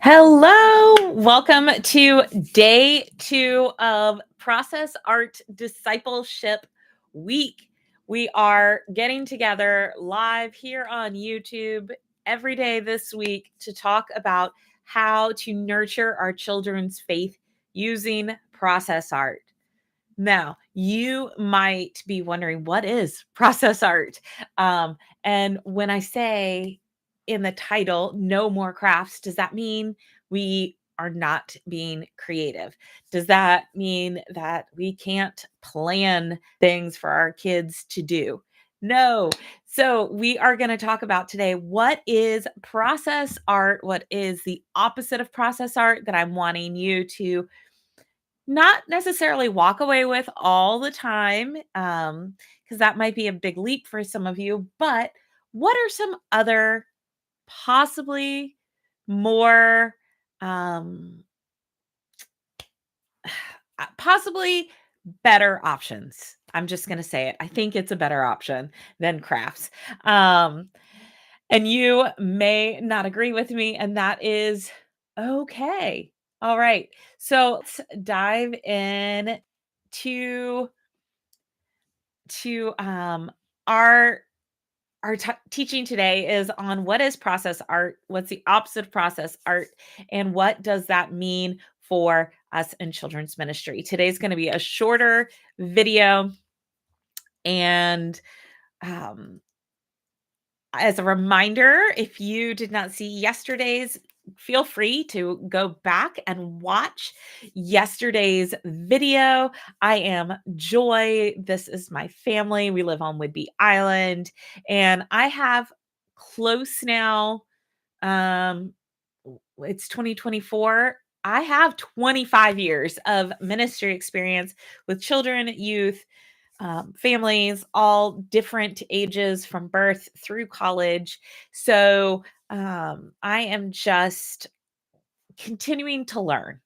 Hello, welcome to day 2 of Process Art Discipleship Week. We are getting together live here on YouTube every day this week to talk about how to nurture our children's faith using process art. Now, you might be wondering, what is process art? And when I say in the title, no more crafts, does that mean we are not being creative? Does that mean that we can't plan things for our kids to do? No. So, we are going to talk about today what is process art? What is the opposite of process art that I'm wanting you to not necessarily walk away with all the time, because that might be a big leap for some of you, but what are some other possibly more, um, possibly better options? I'm just gonna say it. I think it's a better option than crafts. Um, and you may not agree with me, and that is okay. All right. So let's dive in to to our teaching today is on what is process art, what's the opposite of process art, and what does that mean for us in children's ministry. Today's going to be a shorter video, and um, as a reminder, if you did not see yesterday's, feel free to go back and watch yesterday's video. I am Joy. This is my family. We live on Whidbey Island, and I have close now. Um, it's 2024. I have 25 years of ministry experience with children, youth, families, all different ages from birth through college. So I am just continuing to learn.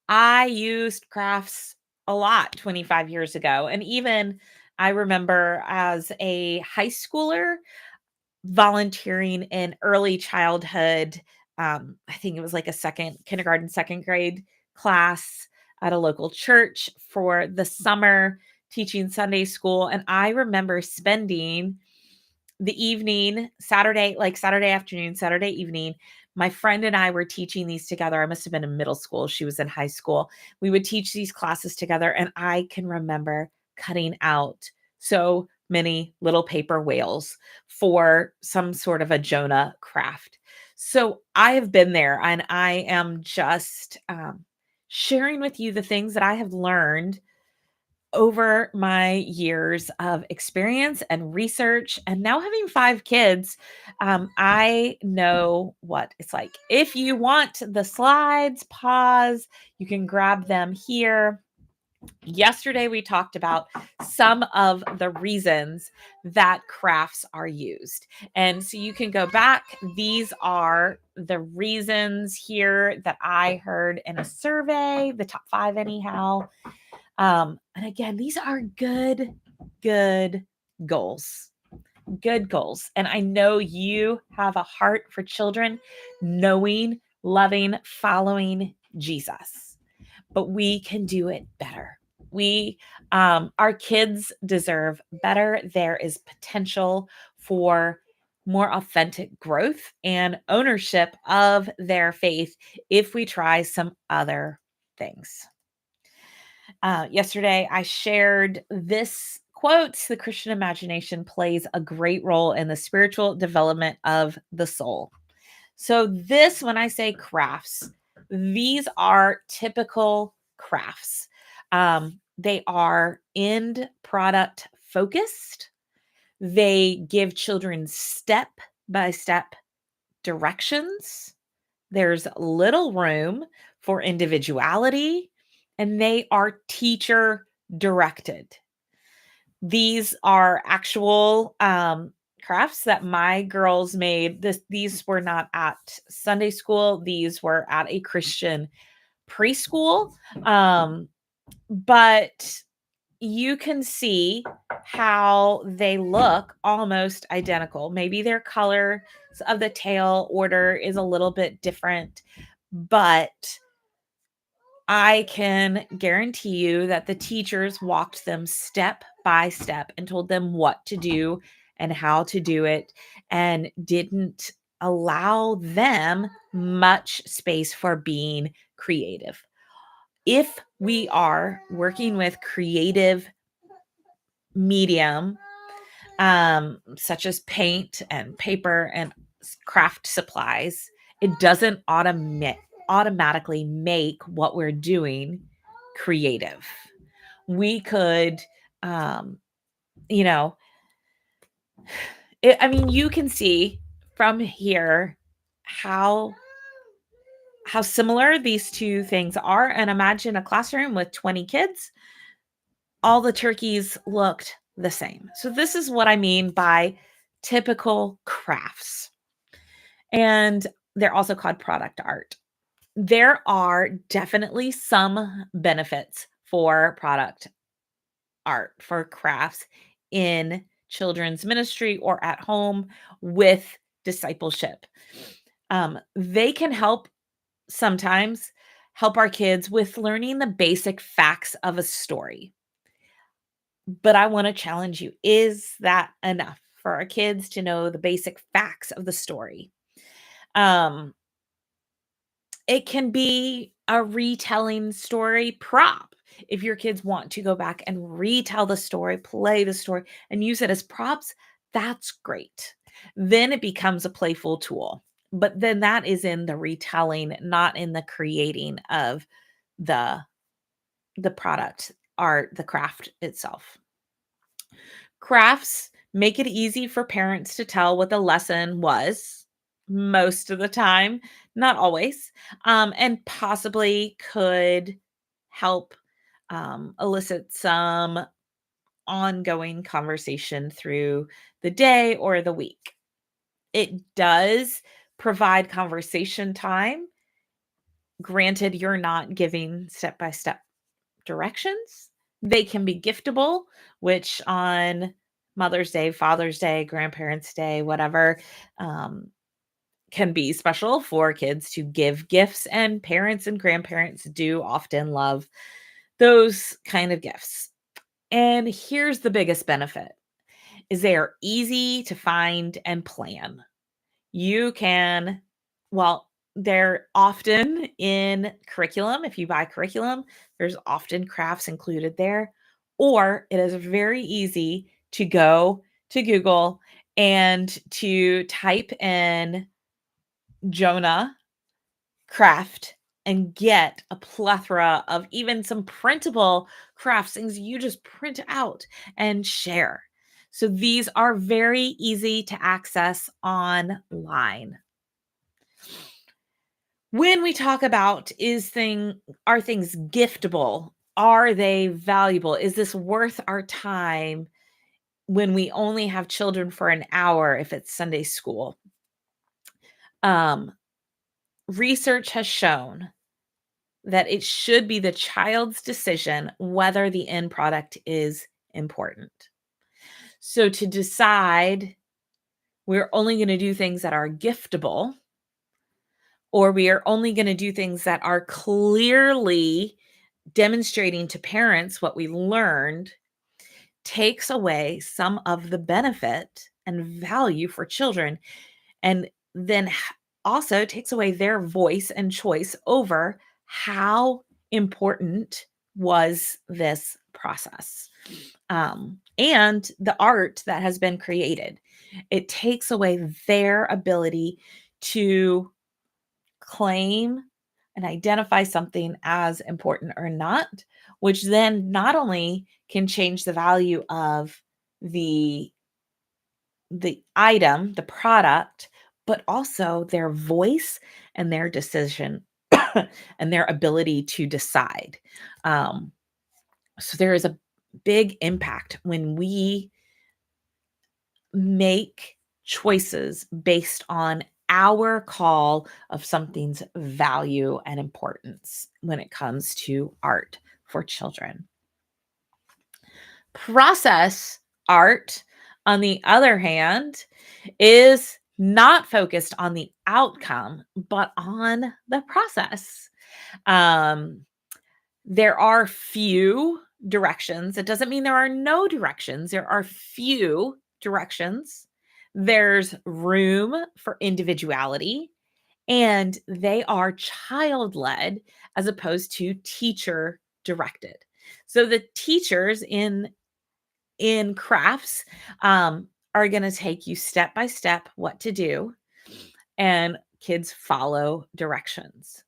I used crafts a lot 25 years ago. And even I remember as a high schooler volunteering in early childhood. I think it was like a kindergarten, second grade class at a local church for the summer teaching Sunday school. And I remember spending the evening, Saturday afternoon, Saturday evening. My friend and I were teaching these together. I must have been in middle school. She was in high school. We would teach these classes together. And I can remember cutting out so many little paper whales for some sort of a Jonah craft. So I have been there, and I am just sharing with you the things that I have learned over my years of experience and research, and now having 5 kids. I know what it's like. If you want the slides, pause, you can grab them here. Yesterday, we talked about some of the reasons that crafts are used. And so you can go back. These are the reasons here that I heard in a survey, the top 5, anyhow. And again, these are good goals. Good goals. And I know you have a heart for children, knowing, loving, following Jesus, but we can do it better. Our kids deserve better. There is potential for more authentic growth and ownership of their faith if we try some other things. Yesterday, I shared this quote: the Christian imagination plays a great role in the spiritual development of the soul. So, when I say crafts, these are typical crafts. They are end product focused, they give children step by step directions. There's little room for individuality, and they are teacher directed. These are actual crafts that my girls made. These were not at Sunday school. These were at a Christian preschool. But you can see how they look almost identical. Maybe their color of the tail order is a little bit different, but I can guarantee you that the teachers walked them step by step and told them what to do and how to do it, and didn't allow them much space for being creative. If we are working with creative medium, such as paint and paper and craft supplies, it doesn't automatically make what we're doing creative. We could, um, you know, I mean, you can see from here how similar these two things are. And imagine a classroom with 20 kids. All the turkeys looked the same. So this is what I mean by typical crafts. And they're also called product art. There are definitely some benefits for product art, for crafts in children's ministry or at home with discipleship. They can sometimes help our kids with learning the basic facts of a story. But I want to challenge you. Is that enough for our kids to know the basic facts of the story? Um, it can be a retelling story prop. If your kids want to go back and retell the story, play the story, and use it as props, that's great. Then it becomes a playful tool. But then that is in the retelling, not in the creating of the product art, the craft itself. Crafts make it easy for parents to tell what the lesson was most of the time, not always, and possibly could help elicit some ongoing conversation through the day or the week. It does provide conversation time. Granted, you're not giving step by step directions. They can be giftable, which on Mother's Day, Father's Day, Grandparents' Day, whatever, um, can be special for kids to give gifts. And parents and grandparents do often love those kind of gifts. And here's the biggest benefit is they are easy to find and plan. You can, well, they're often in curriculum. If you buy curriculum, there's often crafts included there. Or it is very easy to go to Google and to type in Jonah craft and get a plethora of even some printable crafts, things you just print out and share. So these are very easy to access online. When we talk about are things giftable? Are they valuable? Is this worth our time when we only have children for an hour if it's Sunday school? Um, Research has shown that it should be the child's decision whether the end product is important. So to decide we're only going to do things that are giftable, or we are only going to do things that are clearly demonstrating to parents what we learned, takes away some of the benefit and value for children, and then also takes away their voice and choice over how important was this process, and the art that has been created. It takes away their ability to claim and identify something as important or not, which then not only can change the value of the item, the product, but also their voice and their decision and their ability to decide. Um, so there is a big impact when we make choices based on our call of something's value and importance when it comes to art for children. Process art, on the other hand, is not focused on the outcome, but on the process. Um, there are few directions. It doesn't mean there are no directions. There are few directions. There's room for individuality, and they are child led as opposed to teacher directed. So the teachers in crafts are going to take you step by step what to do, and kids follow directions.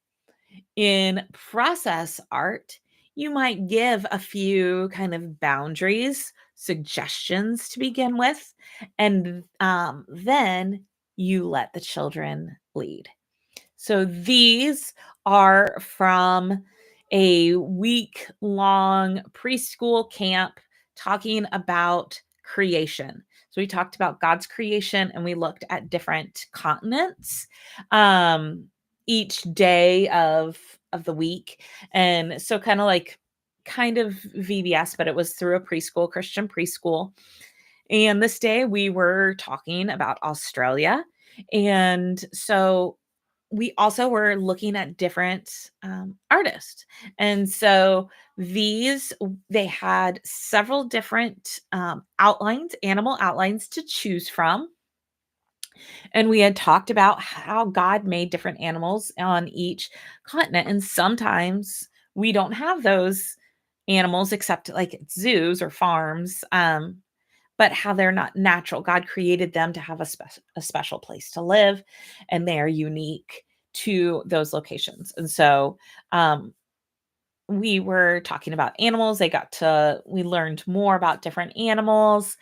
In process art, you might give a few kind of boundaries, suggestions to begin with, and then you let the children lead. So these are from a week long preschool camp talking about creation. So we talked about God's creation and we looked at different continents each day of the week. And so kind of VBS, but it was through a preschool, Christian preschool. And this day we were talking about Australia. And so we also were looking at different artists. And so they had several different outlines, animal outlines to choose from. And we had talked about how God made different animals on each continent. And sometimes we don't have those animals except like at zoos or farms. But how they're not natural. God created them to have a special place to live, and they are unique to those locations. And so we were talking about animals. We learned more about different animals.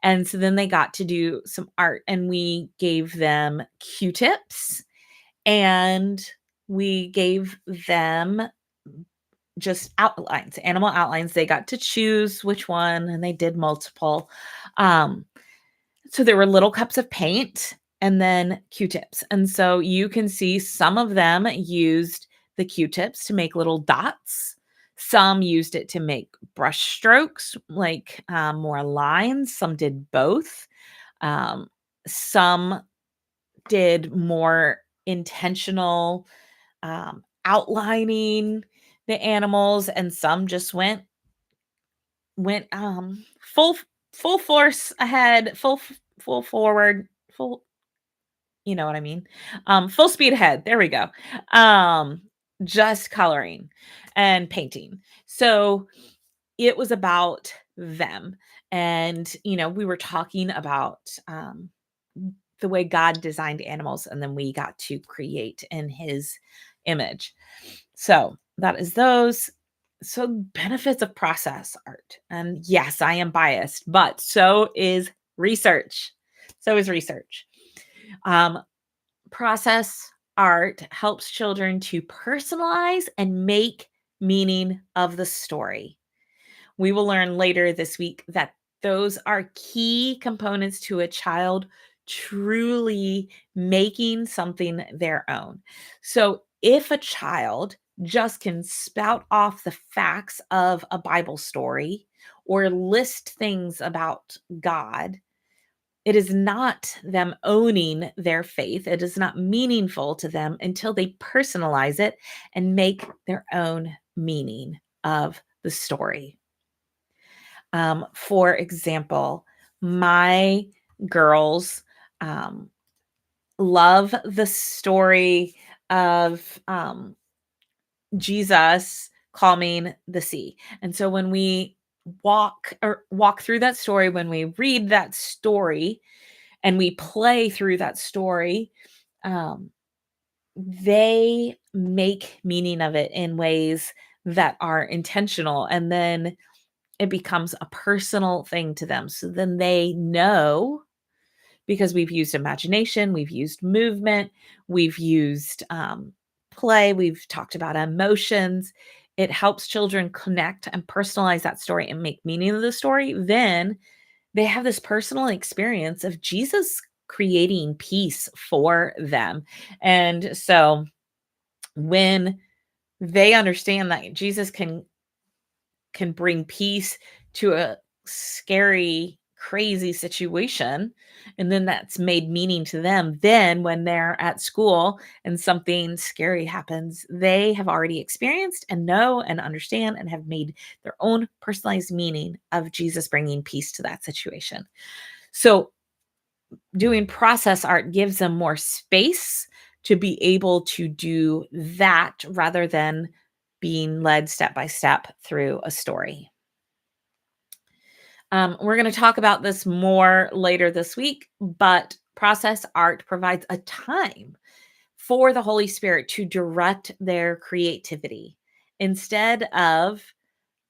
And so then they got to do some art, and we gave them Q-tips and we gave them just outlines, animal outlines. They got to choose which one, and they did multiple. Um, so there were little cups of paint and then Q-tips. And so you can see some of them used the Q-tips to make little dots. Some used it to make brush strokes, like more lines. Some did both. Some did more intentional outlining the animals, and some just went full force ahead, full forward, full, you know what I mean? Full speed ahead. There we go. Um just coloring and painting. So it was about them. And we were talking about the way God designed animals, and then we got to create in his image. So that is those. So benefits of process art. And yes, I am biased, but so is research. So is research. Um, process art helps children to personalize and make meaning of the story. We will learn later this week that those are key components to a child truly making something their own. So if a child just can spout off the facts of a Bible story or list things about God, it is not them owning their faith. It is not meaningful to them until they personalize it and make their own meaning of the story. For example, my girls love the story of Jesus calming the sea. And so when we walk through that story, when we read that story and we play through that story, um, they make meaning of it in ways that are intentional. And then it becomes a personal thing to them. So then they know, because we've used imagination, we've used movement, we've used play, we've talked about emotions. It helps children connect and personalize that story and make meaning of the story. Then they have this personal experience of Jesus creating peace for them. And so when they understand that Jesus can bring peace to a scary crazy situation, and then that's made meaning to them. Then when they're at school and something scary happens, they have already experienced and know and understand and have made their own personalized meaning of Jesus bringing peace to that situation. So doing process art gives them more space to be able to do that rather than being led step by step through a story. We're going to talk about this more later this week, but process art provides a time for the Holy Spirit to direct their creativity instead of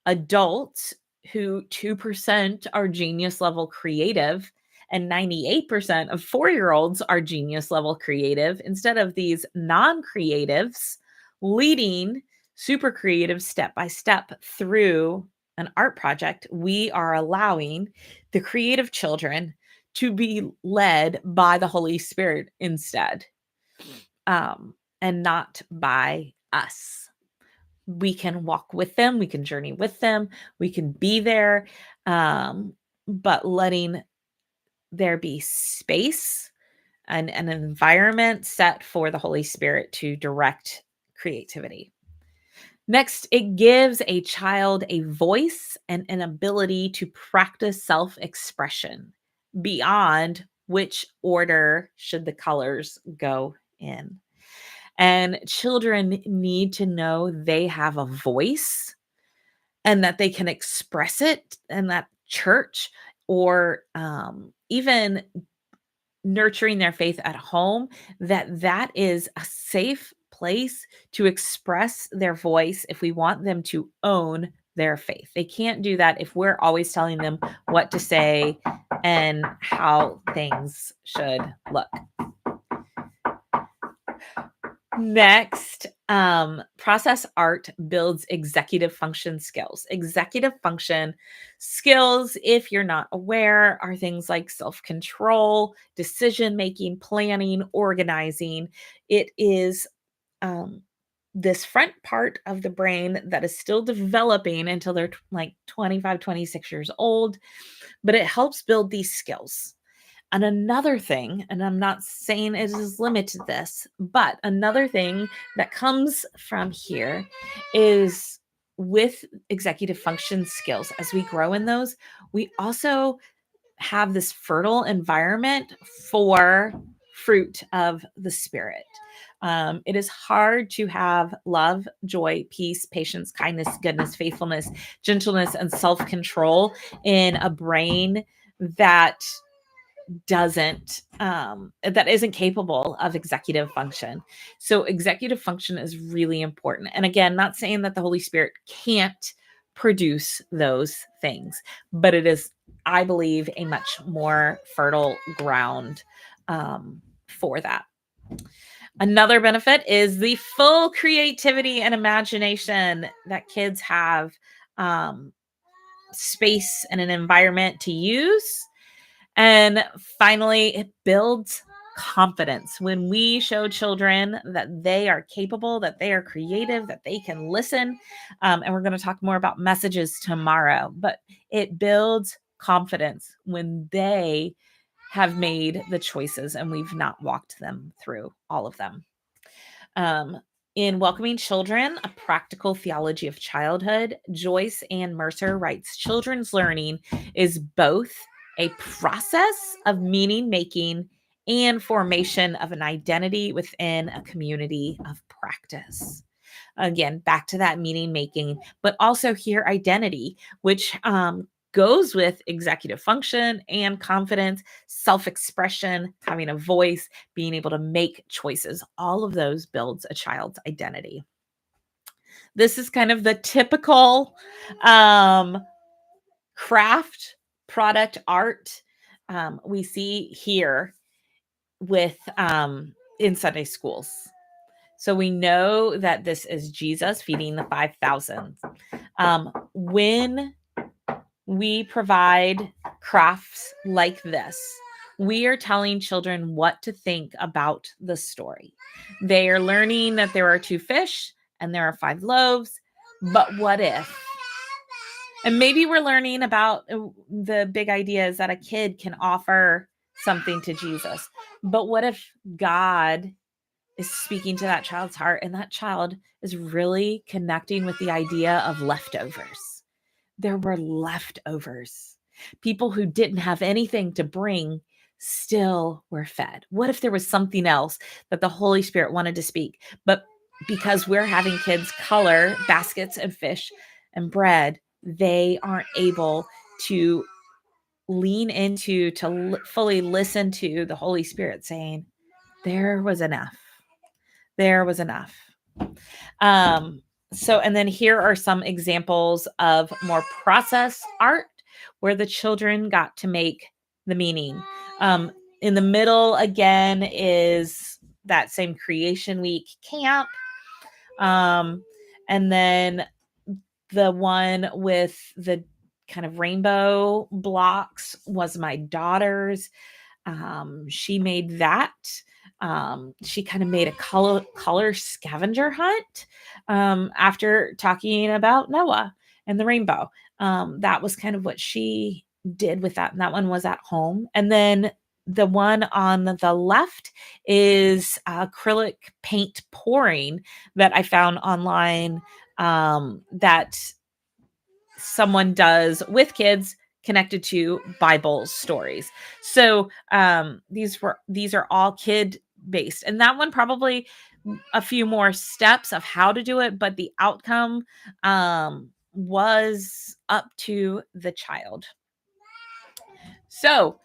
adults who 2% are genius level creative and 98% of 4-year-olds are genius level creative. Instead of these non-creatives leading super creative step by step through an art project, we are allowing the creative children to be led by the Holy Spirit instead, and not by us. We can walk with them, we can journey with them, we can be there, but letting there be space and an environment set for the Holy Spirit to direct creativity. Next, it gives a child a voice and an ability to practice self-expression beyond which order should the colors go in. And children need to know they have a voice and that they can express it, and that church or even nurturing their faith at home, that is a safe place to express their voice if we want them to own their faith. They can't do that if we're always telling them what to say and how things should look. Next, process art builds executive function skills. Executive function skills, if you're not aware, are things like self-control, decision-making, planning, organizing. It is this front part of the brain that is still developing until they're like 25, 26 years old, but it helps build these skills. And another thing, and I'm not saying it is limited to this, but another thing that comes from here is with executive function skills, as we grow in those, we also have this fertile environment for fruit of the Spirit. It is hard to have love, joy, peace, patience, kindness, goodness, faithfulness, gentleness, and self control in a brain that that isn't capable of executive function. So executive function is really important. And again, not saying that the Holy Spirit can't produce those things, but it is, I believe, a much more fertile ground for that. Another benefit is the full creativity and imagination that kids have, space and an environment to use. And finally, it builds confidence. When we show children that they are capable, that they are creative, that they can listen, and we're going to talk more about messages tomorrow, but it builds confidence when they have made the choices and we've not walked them through all of them. In Welcoming Children, A Practical Theology of Childhood, Joyce Ann Mercer writes, children's learning is both a process of meaning making and formation of an identity within a community of practice. Again, back to that meaning making, but also here identity, which goes with executive function and confidence, self-expression, having a voice, being able to make choices. All of those builds a child's identity. This is kind of the typical craft product art we see here with in Sunday schools. So we know that this is Jesus feeding the 5,000. When we provide crafts like this, we are telling children what to think about the story. They are learning that there are 2 fish and there are 5 loaves, but what if? And maybe we're learning about the big idea is that a kid can offer something to Jesus. But what if God is speaking to that child's heart and that child is really connecting with the idea of leftovers? There were leftovers. People who didn't have anything to bring still were fed. What if there was something else that the Holy Spirit wanted to speak? But because we're having kids color baskets and fish and bread, they aren't able to lean into, to fully listen to the Holy Spirit saying, there was enough. There was enough. And then here are some examples of more process art where the children got to make the meaning. In the middle, again, is that same Creation Week camp. And then the one with the kind of rainbow blocks was my daughter's. She made that. She kind of made a color scavenger hunt after talking about Noah and the rainbow. That was kind of what she did with that. And that one was at home. And then the one on the left is acrylic paint pouring that I found online that someone does with kids connected to Bible stories. So these are all kid based, and that one probably a few more steps of how to do it, but the outcome was up to the child. So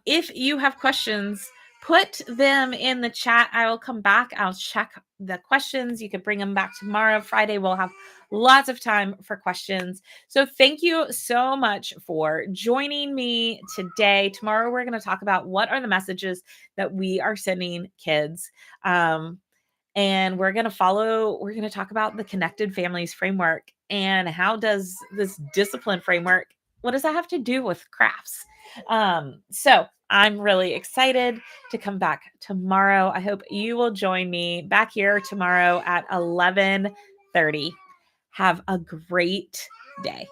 if you have questions, put them in the chat. I will come back. I'll check the questions. You can bring them back tomorrow. Friday, we'll have lots of time for questions. So thank you so much for joining me today. Tomorrow, we're going to talk about what are the messages that we are sending kids. And we're going to talk about the Connected Families framework and how does this discipline framework, what does that have to do with crafts? So I'm really excited to come back tomorrow. I hope you will join me back here tomorrow at 11:30. Have a great day.